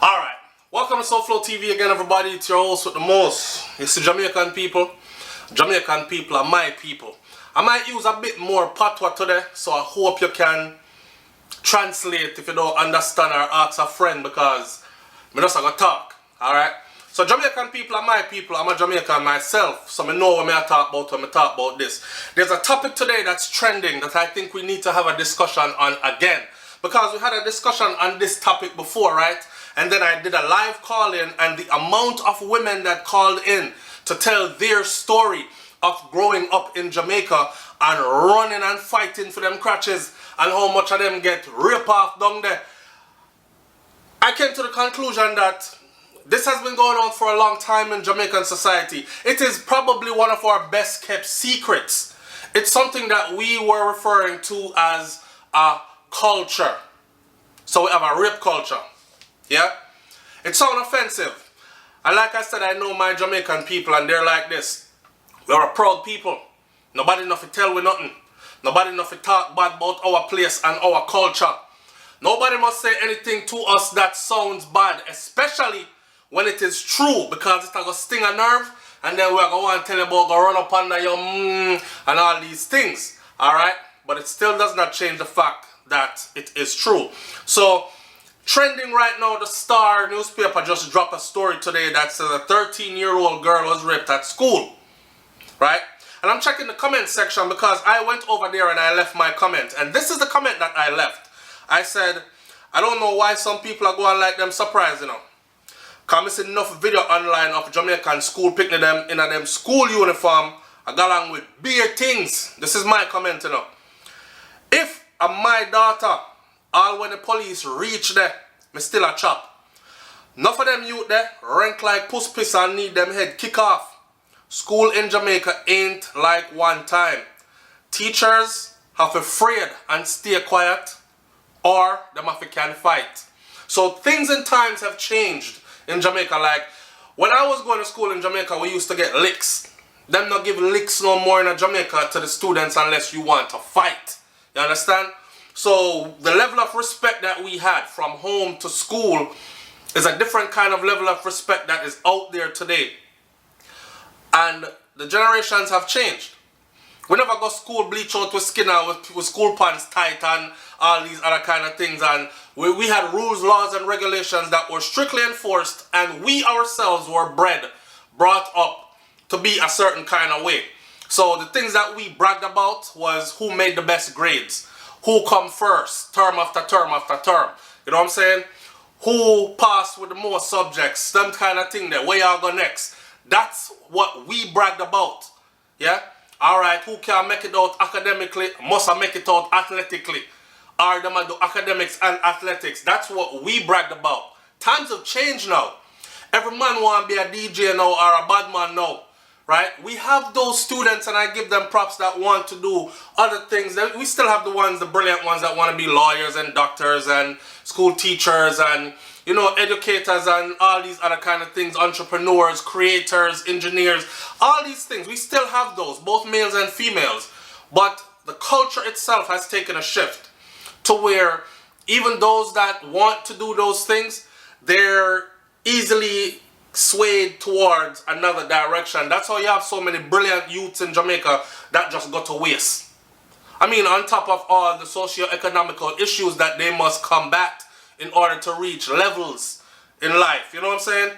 Alright, welcome to SouFLoTV again, everybody. It's your host with the most. It's the Jamaican people. Jamaican people are my people. I might use a bit more patois today, so I hope you can translate if you don't understand or ask a friend, because I'm just going to talk. Alright? So Jamaican people are my people. I'm a Jamaican myself, so I know what I talk about when I talk about this. There's a topic today that's trending that I think we need to have a discussion on again, because we had a discussion on this topic before, right? And then I did a live call-in, and the amount of women that called in to tell their story of growing up in Jamaica and running and fighting for them crutches, and how much of them get ripped off down there. I came to the conclusion that this has been going on for a long time in Jamaican society. It is probably one of our best kept secrets. It's something that we were referring to as a culture. So we have a rape culture. Yeah? It sounds offensive. And like I said, I know my Jamaican people, and they're like this. We're a proud people. Nobody enough to tell we nothing. Nobody enough to talk bad about our place and our culture. Nobody must say anything to us that sounds bad, especially when it is true, because it's going to sting a nerve, and then we're going to tell you about go run up under your and all these things. Alright? But it still does not change the fact that it is true. So, trending right now, the Star newspaper just dropped a story today that says a 13-year-old girl was raped at school. Right? And I'm checking the comment section because I went over there and I left my comment. And this is the comment that I left. I said, I don't know why some people are going like them surprised, you know. Because I see enough video online of Jamaican school picking them in a them school uniform, I go along with bare things. This is my comment, you know. If my daughter, all when the police reach there, me still a chop. Enough of them youth there rank like puss piss and need them head kick off. School in Jamaica ain't like one time. Teachers have afraid and stay quiet, or them have to can fight. So things and times have changed in Jamaica. Like when I was going to school in Jamaica, we used to get licks. Them not give licks no more in Jamaica to the students unless you want to fight. You understand? So the level of respect that we had from home to school is a different kind of level of respect that is out there today. And the generations have changed. We never go school bleach out with skin out with school pants tight and all these other kind of things. And we had rules, laws and regulations that were strictly enforced, and we ourselves were brought up to be a certain kind of way. So the things that we bragged about was who made the best grades, who come first, term after term after term. You know what I'm saying? Who passed with the most subjects, them kind of thing there, where y'all go next. That's what we bragged about. Yeah? Alright, who can make it out academically, must make it out athletically. Or them do academics and athletics. That's what we bragged about. Times have changed now. Every man want to be a DJ now or a bad man now. Right? We have those students, and I give them props, that want to do other things. We still have the brilliant ones that want to be lawyers and doctors and school teachers and, you know, educators and all these other kind of things, entrepreneurs, creators, engineers, all these things. We still have those, both males and females. But the culture itself has taken a shift to where even those that want to do those things, they're easily swayed towards another direction. That's how you have so many brilliant youths in Jamaica that just go to waste. I mean, on top of all the socio-economical issues that they must combat in order to reach levels in life. You know what I'm saying?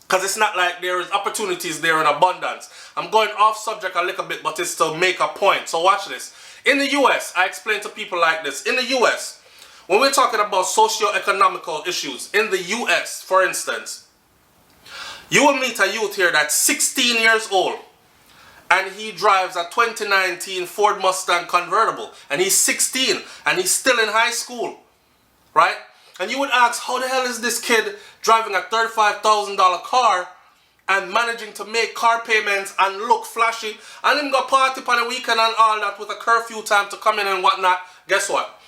Because it's not like there is opportunities there in abundance. I'm going off subject a little bit, but it's to make a point. So watch this. In the US, I explain to people like this. In the US, when we're talking about socio-economical issues, in the US, for instance, you will meet a youth here that's 16 years old, and he drives a 2019 Ford Mustang convertible, and he's 16, and he's still in high school, right? And you would ask, how the hell is this kid driving a $35,000 car and managing to make car payments and look flashy, and him go party on the weekend and all that with a curfew time to come in and whatnot? Guess what?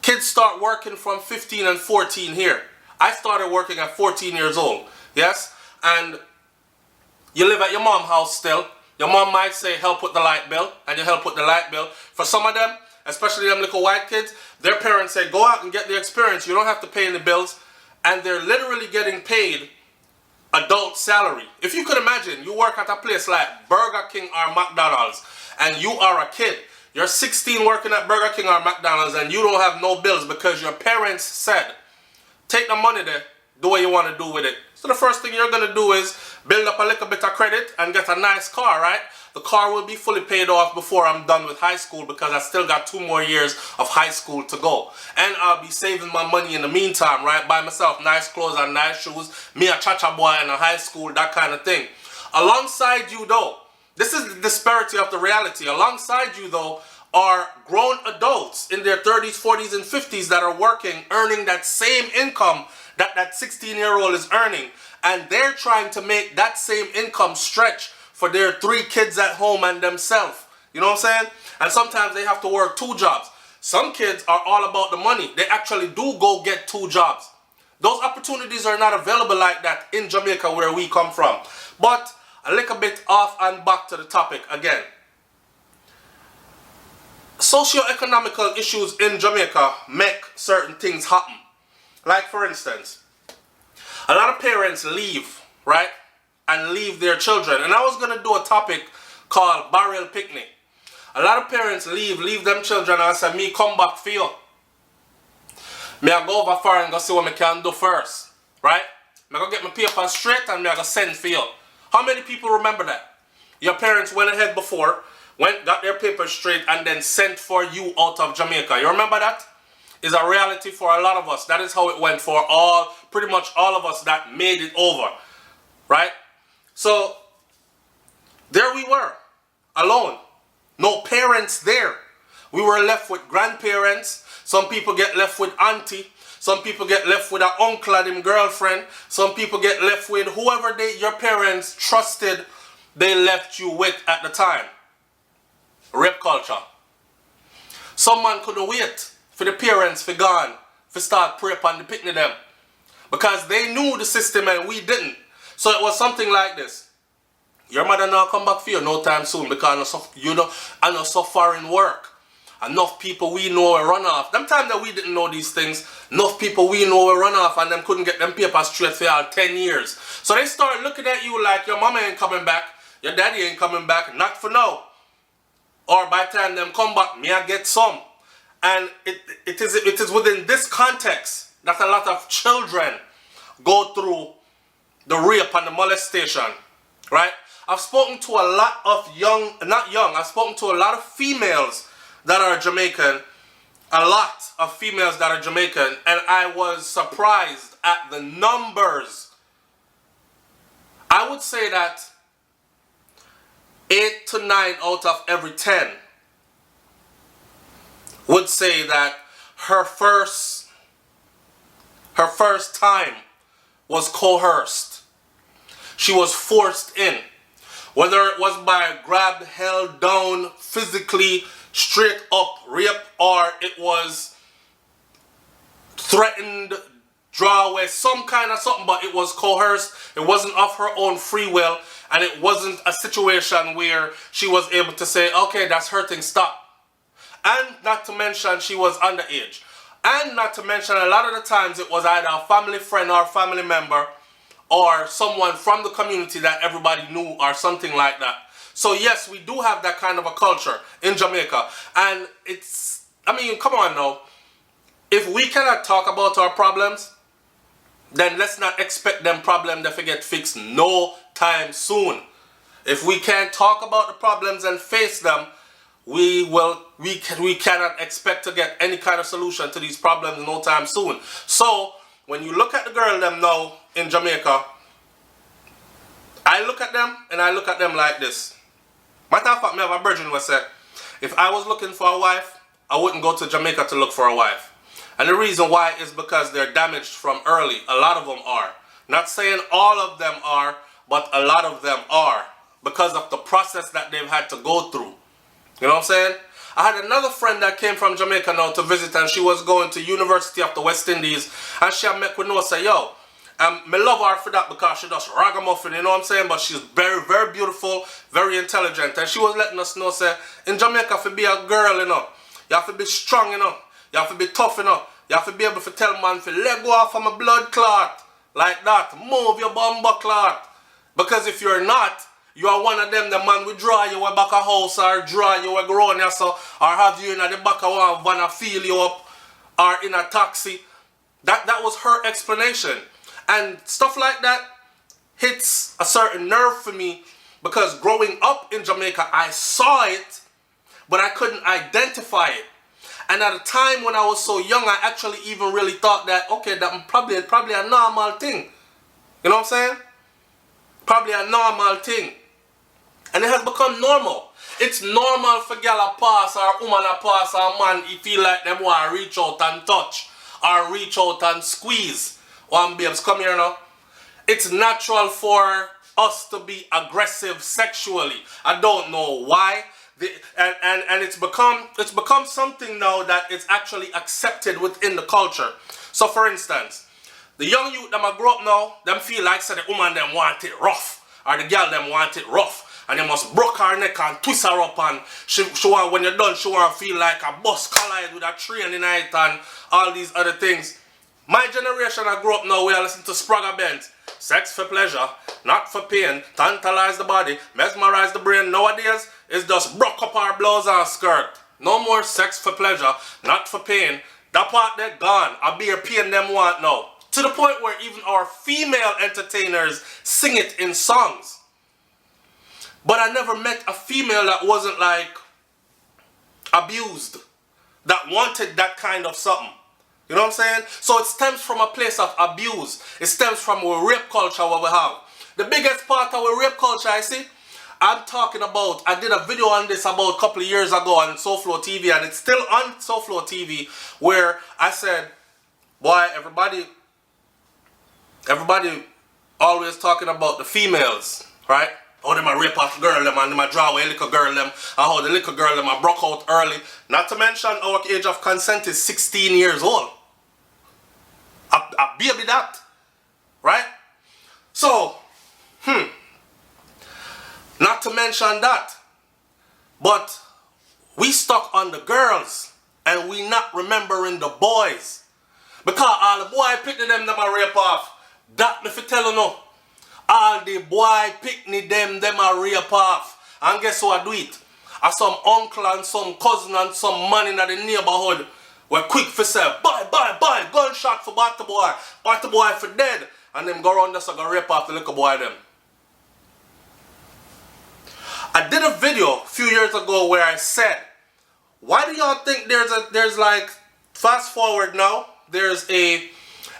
Kids start working from 15 and 14 here. I started working at 14 years old, yes? And you live at your mom's house still. Your mom might say help with the light bill, and you help with the light bill. For some of them, especially them little white kids, their parents say go out and get the experience. You don't have to pay any bills. and they're literally getting paid adult salary. If you could imagine, you work at a place like Burger King or McDonald's, and you are a kid. You're 16 working at Burger King or McDonald's, and you don't have no bills because your parents said, take the money there, do what you want to do with it. So the first thing you're going to do is build up a little bit of credit and get a nice car, right? The car will be fully paid off before I'm done with high school, because I still got 2 more years of high school to go. And I'll be saving my money in the meantime, right? Buy myself nice clothes and nice shoes. Me a cha-cha boy in a high school, that kind of thing. Alongside you though, this is the disparity of the reality. Alongside you though are grown adults in their 30s, 40s, and 50s that are working, earning that same income that 16-year-old is earning. And they're trying to make that same income stretch for their 3 kids at home and themselves. You know what I'm saying? And sometimes they have to work 2 jobs. Some kids are all about the money. They actually do go get 2 jobs. Those opportunities are not available like that in Jamaica where we come from. But a little bit off and back to the topic again. Socio-economical issues in Jamaica make certain things happen. Like for instance, a lot of parents leave, right? And leave their children. And I was going to do a topic called Barrel Picnic. A lot of parents leave them children, and I say, me come back for you. Me I go over far and go see what me can do first, right? Me go get my paper straight and me I go send for you. How many people remember that? Your parents went ahead before, got their papers straight, and then sent for you out of Jamaica. You remember that? It's a reality for a lot of us. That is how it went for pretty much all of us that made it over, right? So there we were, alone. No parents there. We were left with grandparents. Some people get left with auntie. Some people get left with an uncle and him girlfriend. Some people get left with whoever your parents trusted they left you with at the time. Rape culture. Some man couldn't wait for the parents to gone to start prep on the picnic them. Because they knew the system and we didn't. So it was something like this. Your mother now come back for you no time soon because I know so far in work. Enough people we know will run off. Them time that we didn't know these things, enough people we know will run off and them couldn't get them papers straight for y'all 10 years. So they start looking at you like your mama ain't coming back, your daddy ain't coming back, not for now. Or by the time them come back, me I get some. And it is within this context that a lot of children go through the rape and the molestation, right? I've spoken to a lot of I've spoken to a lot of females that are Jamaican, a lot of females that are Jamaican, and I was surprised at the numbers. I would say that 8 to 9 out of every 10 would say that her first time was coerced. She was forced in. Whether it was by grabbed, held down, physically, straight up rape, or it was threatened, draw away, some kind of something, but it was coerced. It wasn't of her own free will, and it wasn't a situation where she was able to say, okay, that's hurting, stop. And not to mention she was underage. And not to mention a lot of the times it was either a family friend or family member or someone from the community that everybody knew or something like that. So yes, we do have that kind of a culture in Jamaica. And it's, I mean, come on now. If we cannot talk about our problems, then let's not expect them problems to get fixed no time soon. If we can't talk about the problems and face them, we cannot expect to get any kind of solution to these problems no time soon. So when you look at the girl them now in Jamaica, I look at them and I look at them like this. Matter of fact, me have a virgin was say, if I was looking for a wife, I wouldn't go to Jamaica to look for a wife. And the reason why is because they're damaged from early. A lot of them are. Not saying all of them are, but a lot of them are. Because of the process that they've had to go through. You know what I'm saying? I had another friend that came from Jamaica now to visit, and she was going to University of the West Indies, and she had met with no say, yo, me love her for that because she does ragamuffin, you know what I'm saying? But she's very, very beautiful, very intelligent. And she was letting us know, say, in Jamaica, to be a girl, you know, you have to be strong, you know, you have to be tough, you know. You have to be able to tell man to let go off from a blood clot. Like that. Move your bumper clot. Because if you're not, you are one of them, the man will draw you back a house or draw you a grown you so, or have you in the back of one van and feel you up, or in a taxi. That was her explanation. And stuff like that hits a certain nerve for me because growing up in Jamaica, I saw it, but I couldn't identify it. And at a time when I was so young, I actually even really thought that, okay, that's probably a normal thing. You know what I'm saying? Probably a normal thing. And it has become normal. It's normal for gal a pass or woman a pass or man he feel like them want to reach out and touch or reach out and squeeze. One babes, come here now. It's natural for us to be aggressive sexually. I don't know why. And it's become something now that it's actually accepted within the culture. So for instance, the young youth that I grow up now, them feel like so the woman them want it rough, or the girl them want it rough, and they must broke her neck and twist her up, and she want, when you're done, she want to feel like a bus collide with a train in it and all these other things. My generation I grew up now, we are listening to Spragga Benz. Sex for pleasure, not for pain, tantalize the body, mesmerize the brain. Nowadays, it's just broke up our blouse and skirt. No more sex for pleasure, not for pain. That part they're gone. I be a pain them want now. To the point where even our female entertainers sing it in songs. But I never met a female that wasn't like abused, that wanted that kind of something. You know what I'm saying? So it stems from a place of abuse. It stems from a rape culture what we have. The biggest part of our rape culture, I see, I'm talking about, I did a video on this about a couple of years ago on SouFLoTV, and it's still on SouFLoTV, where I said, boy, everybody always talking about the females, right? Oh, them a rape off girl them, and them a draw away little girl them, and how the little girl them a broke out early. Not to mention our age of consent is 16 years old. A baby that, right? So, not to mention that, but we stuck on the girls, and we not remembering the boys. Because all the boy picking them a rape off. That me fi tell you no. All the boy picnic them a rape off. And guess who I do it? I some uncle and some cousin and some man in the neighborhood were quick for say, boy, gunshot for Batty boy for dead. And them go around there so go rape off the little boy them. I did a video a few years ago where I said, why do y'all think there's like, fast forward now, there's a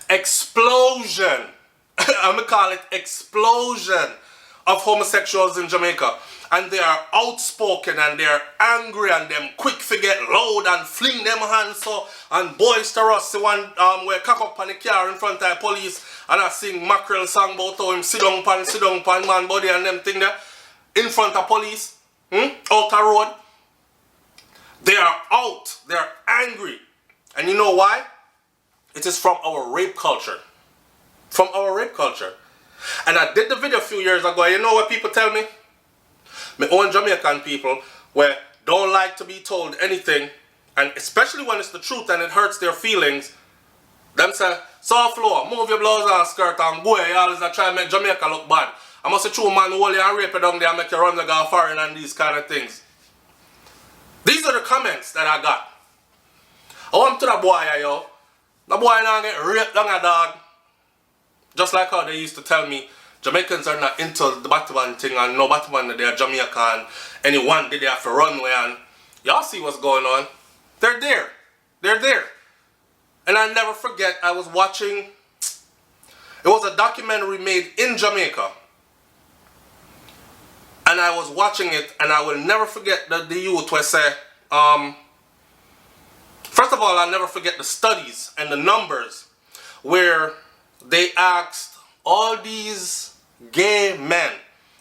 explosion, I'm gonna call it explosion, of homosexuals in Jamaica. And they are outspoken and they are angry and them quick to get loud and fling them hands so and boisterous. The one where cock up on the car in front of the police and I sing mackerel song about how him sit down pan man body and them thing there in front of police, out the road. They are out, they are angry. And you know why? It is from our rape culture. From our rape culture. And I did the video a few years ago. You know what people tell me? My own Jamaican people where don't like to be told anything, and especially when it's the truth and it hurts their feelings, them say, SouFLo, move your blouse and skirt and go. You always try to make Jamaica look bad. I must say true man hold you and rape you down there and make you run like a foreign and these kind of things. These are the comments that I got. I want to the boy, yo. The boy now get raped down a dog. Just like how they used to tell me, Jamaicans are not into the Batman thing and no Batman they are Jamaican. Anyone did they have to run away and y'all see what's going on. They're there. They're there. And I never forget, I was watching, it was a documentary made in Jamaica. And I was watching it and I will never forget the youth where say, first of all, I'll never forget the studies and the numbers where they asked all these gay men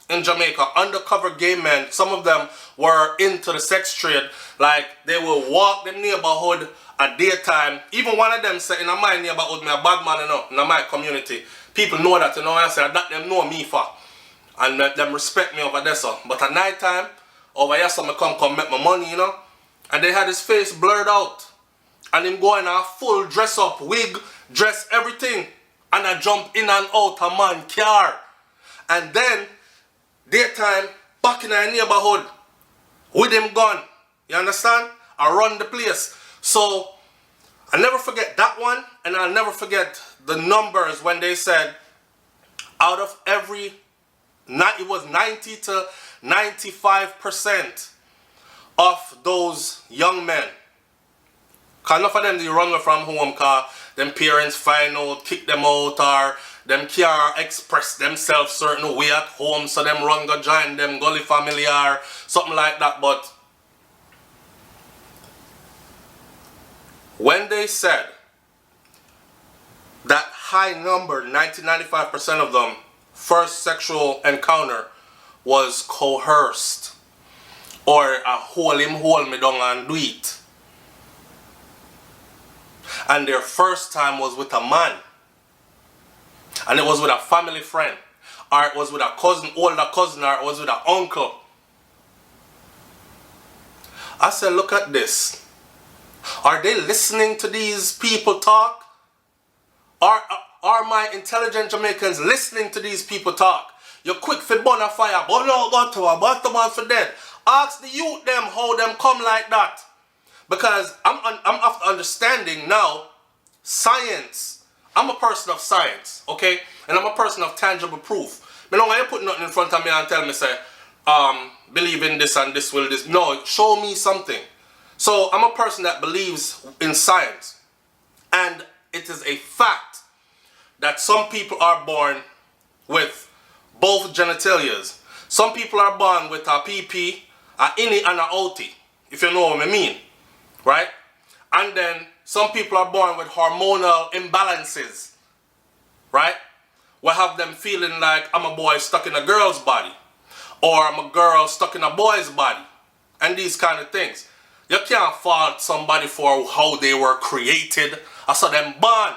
in Jamaica, undercover gay men, some of them were into the sex trade, like they will walk the neighborhood at daytime. Even one of them said, in my neighborhood, me a bad man in my community. People know that, you know, I said that them know me for. And them respect me over there, so. But at night time, over here, some come make my money, you know. And they had his face blurred out. and him going a full dress up, wig, dress, everything, and I jump in and out a man car. And then, daytime, back in our neighborhood, with him gun. You understand? I run the place. So, I'll never forget that one, and I'll never forget the numbers when they said, out of every, it was 90 to 95% of those young men. Because enough of them they run away from home because them parents find out, kick them out, or them can't express themselves certain way at home, so them run go join them gully family or something like that. But when they said that high number, 90-95% of them, first sexual encounter was coerced, or a hold me down and do it. And their first time was with a man. And it was with a family friend. Or it was with a cousin, older cousin, or it was with an uncle. I said, look at this. Are they listening to these people talk? Are my intelligent Jamaicans listening to these people talk? You're quick for burn a fire, but no got to a bottom man for dead. Ask the youth them how them come like that. Because I'm after understanding now science. I'm a person of science, okay? And I'm a person of tangible proof. I don't want you put nothing in front of me and tell me, say, believe in this and this will this. No, show me something. So I'm a person that believes in science. And it is a fact that some people are born with both genitalias. Some people are born with a PP, a innie and a outie, if you know what I mean. Right? And then some people are born with hormonal imbalances. Right? We have them feeling like I'm a boy stuck in a girl's body. Or I'm a girl stuck in a boy's body. And these kind of things. You can't fault somebody for how they were created. I saw them born.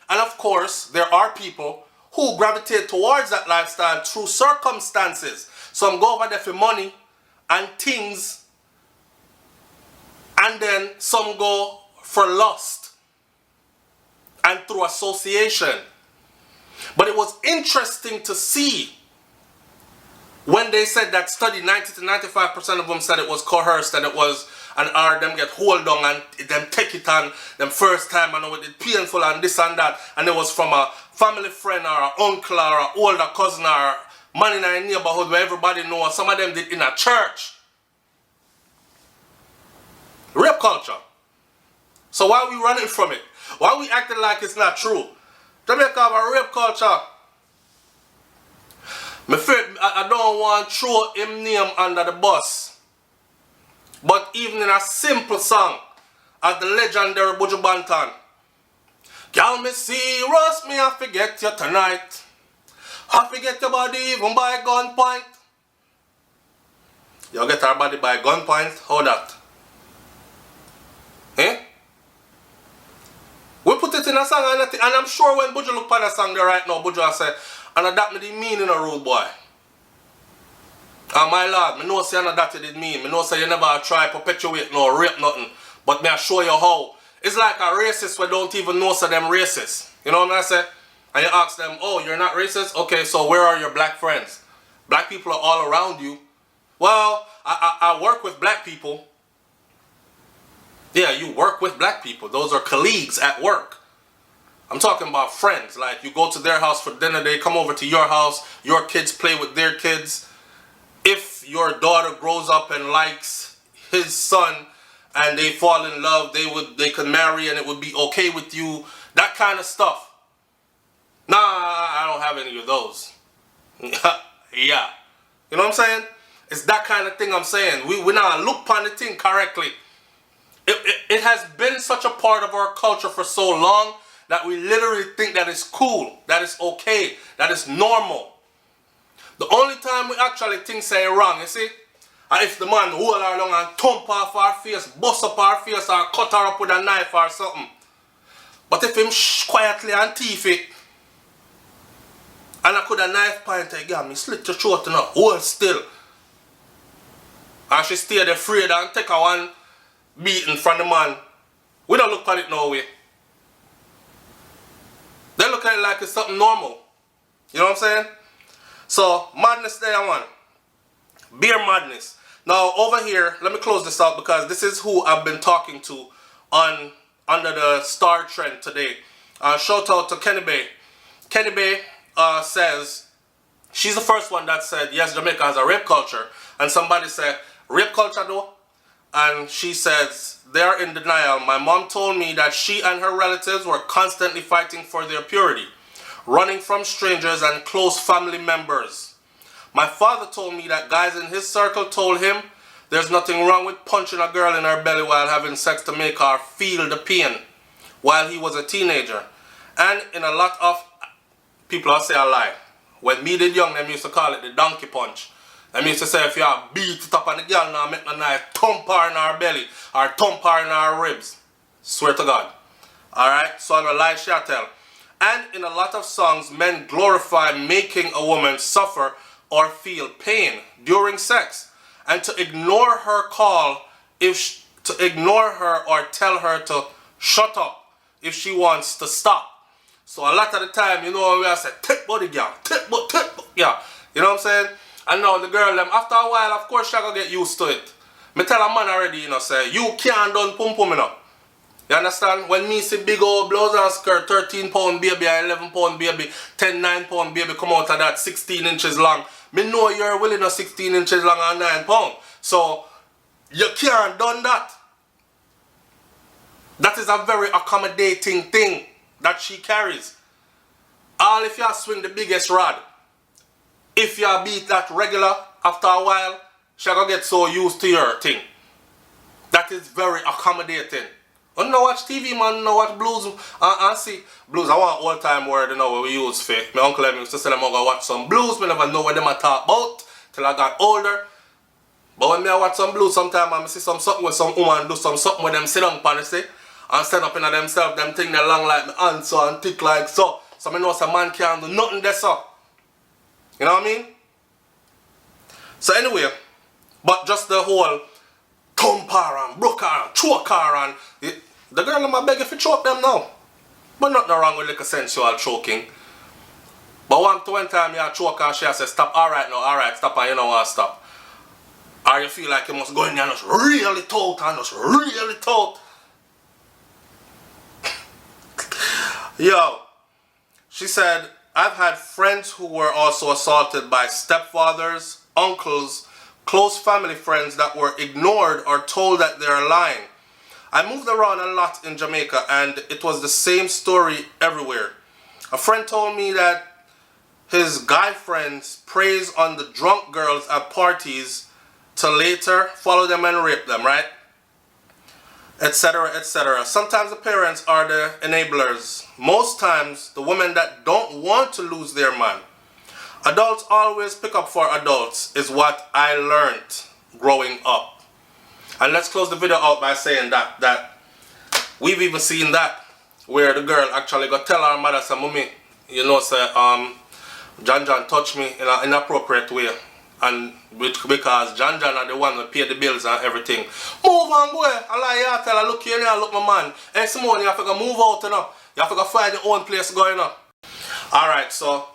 And of course, there are people who gravitate towards that lifestyle through circumstances. Some go over there for money and things. And then some go for lust and through association. But it was interesting to see when they said that study, 90 to 95% of them said it was coerced and it was or them get hold on and them take it on them first time and it painful and this and that. And it was from a family friend or an uncle or an older cousin or man in a neighborhood where everybody knows. Some of them did in a church. Rape culture. So why are we running from it? Why are we acting like it's not true? Jamaica have a rape culture. I don't want to throw him name under the bus. But even in a simple song, as the legendary Buju Banton, "Girl, me serious, me I forget you tonight. I forget your body even by gunpoint." You get our body by gunpoint? How that? Eh? We put it in a song and I'm sure when Buju look at the song there right now, Buju will say, and that me did mean in a rude boy. And my lord, me know say that you did mean. Me know say you never try perpetuate no rape nothing. But me I show you how. It's like a racist we don't even know say them racist. You know what I say? And you ask them, oh, you're not racist? Okay, so where are your black friends? Black people are all around you. Well, I work with black people. Yeah, you work with black people. Those are colleagues at work. I'm talking about friends. Like you go to their house for dinner, they come over to your house, your kids play with their kids. If your daughter grows up and likes his son and they fall in love, they could marry and it would be okay with you. That kind of stuff. Nah, I don't have any of those. Yeah. You know what I'm saying? It's that kind of thing I'm saying. We not look upon the thing correctly. It has been such a part of our culture for so long that we literally think that it's cool, that it's okay, that it's normal. The only time we actually think say wrong, you see, if the man hold her along and thump off her face, bust up her face or cut her up with a knife or something. But if him quietly and thief it, and I could a knife point her, yeah, me slit your throat and hold still. And she stayed afraid and take her one beating from the man We don't look at it no way. They look at it like it's something normal. You know what I'm saying? So, madness there, one. Beer madness. Now, over here, let me close this out because this is who I've been talking to under the star trend today. Shout out to Kenny Bay. Kenny Bay says, she's the first one that said, yes, Jamaica has a rape culture. And somebody said, rape culture though? And she says, they're in denial. My mom told me that she and her relatives were constantly fighting for their purity, running from strangers and close family members. My father told me that guys in his circle told him there's nothing wrong with punching a girl in her belly while having sex to make her feel the pain while he was a teenager. And in a lot of people, I'll say a lie. When me did young, them used to call it the donkey punch. Them used to say if you beat it up on the girl now, make a knife thump her in her belly or thump her in her ribs. Swear to God. Alright, so I'm a lie she tell. And in a lot of songs, men glorify making a woman suffer or feel pain during sex, and to ignore her call to ignore her or tell her to shut up if she wants to stop. So a lot of the time, you know, we are say, take body girl, take body, yeah. You know what I'm saying? And now the girl, them, after a while, of course, she gonna get used to it. Me tell a man already, you know, say, you can't done pum pum, you know. You understand? When me see big old blouse and skirt, 13 pound baby, 11 pound baby, 9 pound baby come out of that 16 inches long, me know you're willing a 16 inches long and 9 pound. So, you can't done that. That is a very accommodating thing that she carries. All if you swing the biggest rod, if you beat that regular, after a while, she gonna get so used to your thing. That is very accommodating. You know watch TV, man, you know watch blues and see. Blues, I want all time word, you know, what we use for. My uncle them used to say them I'm gonna watch some blues. Me never know what them I talk about till I got older. But when me I watch some blues, sometimes I see something with some woman do something with them sit down pan, see, and stand up in themselves, them thing they long like me hand so and thick like so. So I know some man can't do nothing there so. You know what I mean? So anyway, but just the whole thump her and broke her and choke her and the girl I'm beg if you choke them now. But nothing wrong with like a sensual choking. But one time you choke her, she said stop, alright now, alright, stop and you know what, stop. Or you feel like you must go in there and just really taut and just really taut. Yo, she said, I've had friends who were also assaulted by stepfathers, uncles, close family friends that were ignored or told that they're lying. I moved around a lot in Jamaica and it was the same story everywhere. A friend told me that his guy friends preys on the drunk girls at parties to later follow them and rape them, right? Etc, etc. Sometimes the parents are the enablers. Most times the women that don't want to lose their man. Adults always pick up for adults is what I learned growing up. And let's close the video out by saying that we've even seen that where the girl actually got tell her mother, say, mommy, you know, say, John touched me in an inappropriate way. And because John are the one that pay the bills and everything. Move on, boy. I like you tell her, look here, look my man. Hey, Simone, you have to go move out, you know. You have to go find your own place going on. Alright, so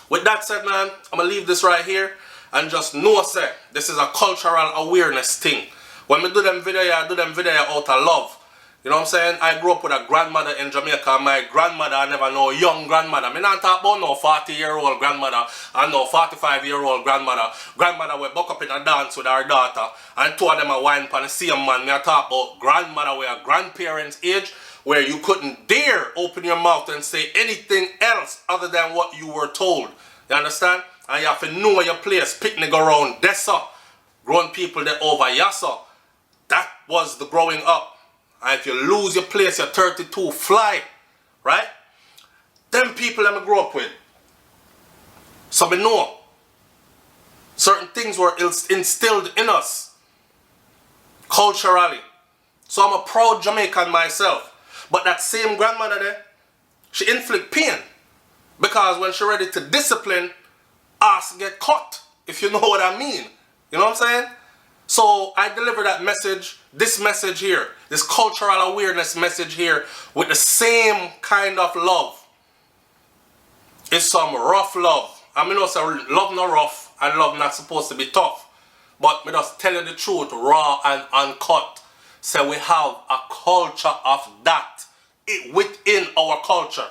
with that said, man, I'm going to leave this right here and just know, say, this is a cultural awareness thing. When we do them video, I do them video out of love. You know what I'm saying? I grew up with a grandmother in Jamaica. My grandmother, I never know young grandmother. I not talk about no 40-year-old grandmother and no 45-year-old grandmother. Grandmother will buck up in a dance with her daughter and two of them are wine pan the same man. I talk about grandmother with a grandparents' age where you couldn't dare open your mouth and say anything else other than what you were told. You understand? And you have to know your place. Picnic around Dessa. Grown people that over Yassa. That was the growing up. And if you lose your place, you're 32, fly. Right? Them people that I grew up with. So we know. Certain things were instilled in us. Culturally. So I'm a proud Jamaican myself. But that same grandmother there, she inflict pain. Because when she ready to discipline, ass get cut. If you know what I mean. You know what I'm saying? So I deliver that message, this message here, this cultural awareness message here, with the same kind of love. It's some rough love. I mean, also love not rough and love not supposed to be tough. But me just tell you the truth, raw and uncut. So we have a culture of that within our culture.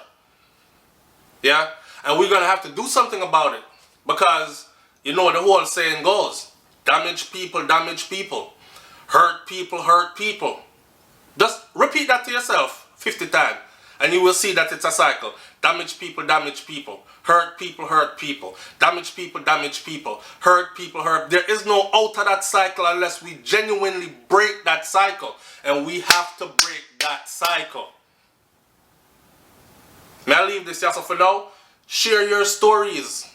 Yeah? And we're going to have to do something about it. Because, you know, the whole saying goes, damage people, hurt people, hurt people. Just repeat that to yourself 50 times. And you will see that it's a cycle. Damage people, hurt people, hurt people. Damage people, hurt people, hurt. There is no out of that cycle unless we genuinely break that cycle. And we have to break that cycle. May I leave this just for now? Share your stories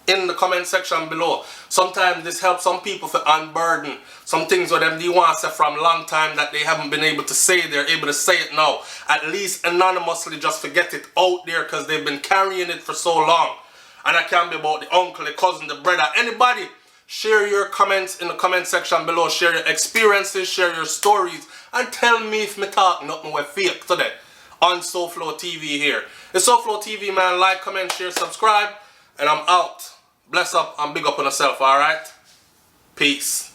in the comment section below. Sometimes this helps some people to unburden some things with them they want to say from a long time that they haven't been able to say. They're able to say it now. At least anonymously, just to get it out there because they've been carrying it for so long. And I can't be about the uncle, the cousin, the brother, anybody. Share your comments in the comment section below. Share your experiences, share your stories, and tell me if me talk nothing with fake today on SouFLoTV here. It's SouFLoTV, man. Like, comment, share, subscribe, and I'm out. Bless up and big up on yourself, alright? Peace.